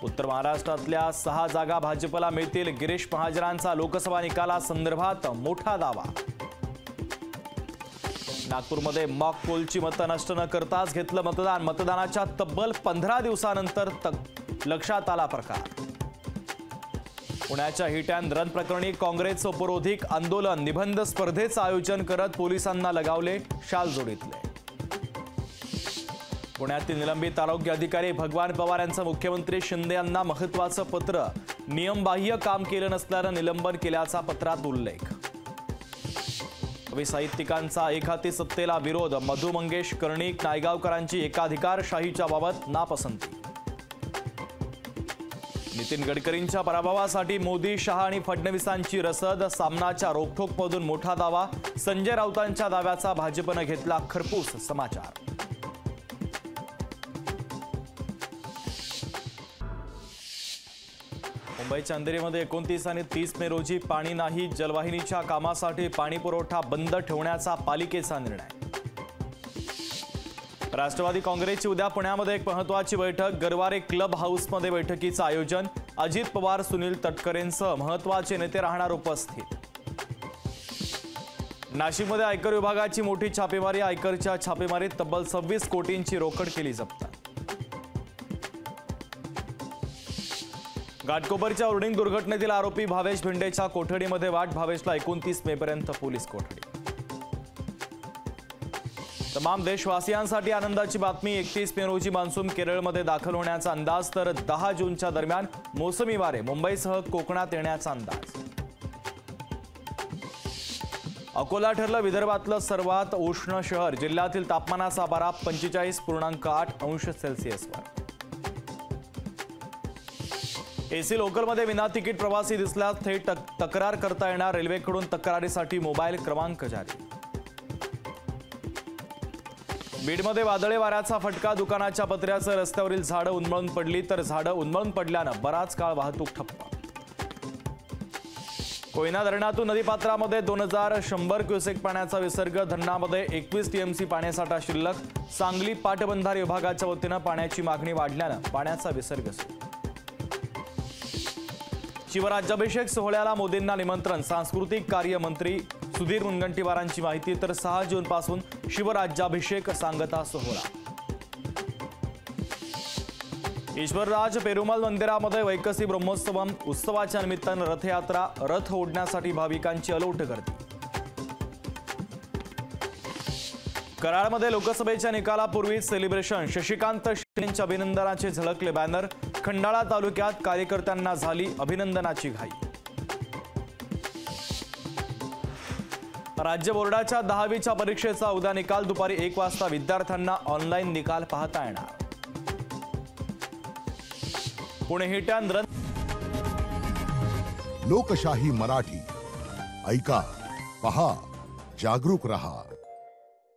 उत्तर महाराष्ट्रातल्या 6 जागा भाजपला मिळतील। गिरीश महाजनांचा लोकसभा निकालासंदर्भात मोठा दावा। नागपूरमध्ये मॉक पोलची मतं नष्ट न करताच घेतलं मतदान। मतदानाच्या तब्बल 15 दिवसानंतर लक्षात आला प्रकार। पुण्याच्या हिट अँड रन प्रकरणी काँग्रेसचं उपरोधिक आंदोलन। निबंध स्पर्धेचं आयोजन करत पोलिसांना लगावले शाल जोडीतले। पुण्यातील निलंबित आरोग्य अधिकारी भगवान पवार यांचं मुख्यमंत्री शिंदे यांना महत्त्वाचं पत्र। नियमबाह्य काम केलं नसल्यानं निलंबन केल्याचा पत्रात उल्लेख। कवी साहित्यिकांचा एकहाती सत्तेला विरोध। मधु मंगेश कर्णिक नायगावकरांची एकाधिकारशाहीच्या बाबत नापसंती। नितीन गडकरींच्या पराभवासाठी मोदी, शहा आणि फडणवीसांची रसद। सामनाच्या रोखठोकमधून मोठा दावा। संजय राऊतांच्या दाव्याचा भाजपनं घेतला खरपूस समाचार। मुंबईच्या अंधेरीमध्ये 29 आणि 30 मे रोजी पाणी नाही। जलवाहिनीच्या कामासाठी पाणी पुरवठा बंद ठेवण्याचा पालिकेचा निर्णय। राष्ट्रवादी काँग्रेसची उद्या पुण्यामध्ये एक महत्त्वाची बैठक। गरवारे क्लब हाऊसमध्ये बैठकीचं आयोजन। अजित पवार, सुनील तटकरेंसह महत्त्वाचे नेते राहणार उपस्थित। नाशिकमध्ये आयकर विभागाची मोठी छापेमारी। आयकरच्या छापेमारीत तब्बल 26 कोटींची रोकड केली जप्त। घाटकोपरच्या उर्डिंग दुर्घटनेतील आरोपी भावेश भिंडेच्या कोठडीमध्ये वाट। भावेशला 29 मेपर्यंत पोलीस कोठडी। तमाम देशवासियांसाठी आनंदाची बातमी। 31 मे रोजी मान्सून केरळमध्ये दाखल होण्याचा अंदाज, तर 10 जूनच्या दरम्यान मोसमी वारे मुंबईसह कोकणात येण्याचा अंदाज। अकोला ठरलं विदर्भातलं सर्वात उष्ण शहर। जिल्ह्यातील तापमानाचा पारा 45.8 अंश सेल्सिअसवर। एसी लोकलमध्ये विना तिकीट प्रवासी दिसल्यास थेट तक्रार करता येणार। रेल्वेकडून तक्रारीसाठी मोबाईल क्रमांक जारी। बीडमध्ये वादळी वाऱ्याचा फटका। दुकानाच्या पत्र्यासह रस्त्यावरील झाडं उन्मळून पडली, तर झाडं उन्मळून पडल्यानं बराच काळ वाहतूक ठप्प। कोयना धरणातून नदीपात्रामध्ये 2100 क्युसेक पाण्याचा विसर्ग। धरणामध्ये 21 टीएमसी पाणीसाठा शिल्लक। सांगली पाटबंधारे विभागाच्या वतीनं पाण्याची मागणी वाढल्यानं पाण्याचा विसर्ग सुरू। शिवराज्याभिषेक सोहळ्याला मोदींना निमंत्रण। सांस्कृतिक कार्य मंत्री सुधीर मुनगंटीवारांची माहिती, तर 6 जून पासून शिवराज्याभिषेक सांगता सोहळा। ईश्वरराज पेरुमल मंदिरामध्ये वैकसी ब्रह्मोत्सवम। उत्सवाच्या निमित्तानं रथयात्रा। रथ ओढण्यासाठी भाविकांची अलोट गर्दी। कराडमध्ये लोकसभेच्या निकालापूर्वी सेलिब्रेशन। शशिकांत शिंदेंच्या अभिनंदनाचे झळकले बॅनर। खंडाळा तालुक्यात कार्यकर्त्यांना झाली अभिनंदनाची घाई। राज्य बोर्डाच्या 10वीच्या परीक्षेचा उद्या निकाल। दुपारी 1 वाजता विद्यार्थ्यांना ऑनलाईन निकाल पाहता येणार। Pune hit and run. लोकशाही मराठी ऐका, पहा, जागरूक रहा।